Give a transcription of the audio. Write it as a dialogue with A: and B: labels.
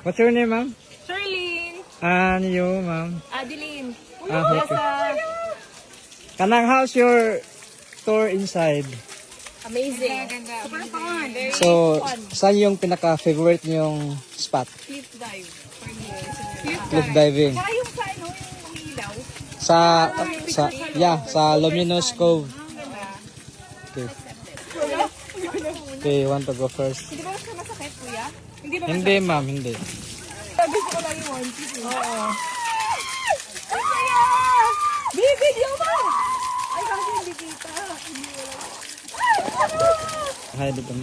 A: What's your name, ma'am?
B: Charlene.
A: And you, ma'am?
B: Adeline.
A: Okay. Kanang, how's your tour inside?
B: Amazing. Super fun. Very
A: So,
B: fun.
A: saan yung pinaka-favorite niyong spot?
B: Cliff dive. For me.
A: Cliff diving.
B: Saka yung sa ano, yung umilaw.
A: Sa Luminous Cove. Okay. Okay, you want to go first?
B: Hindi ba mas masakit, kuya? Hindi ba
A: Hindi, ma'am, hindi.
B: Gusto ko lang yung one piece. Oo. Ay, kaya! Video mo! Ay, kasi hindi kita.
A: Hi, dito.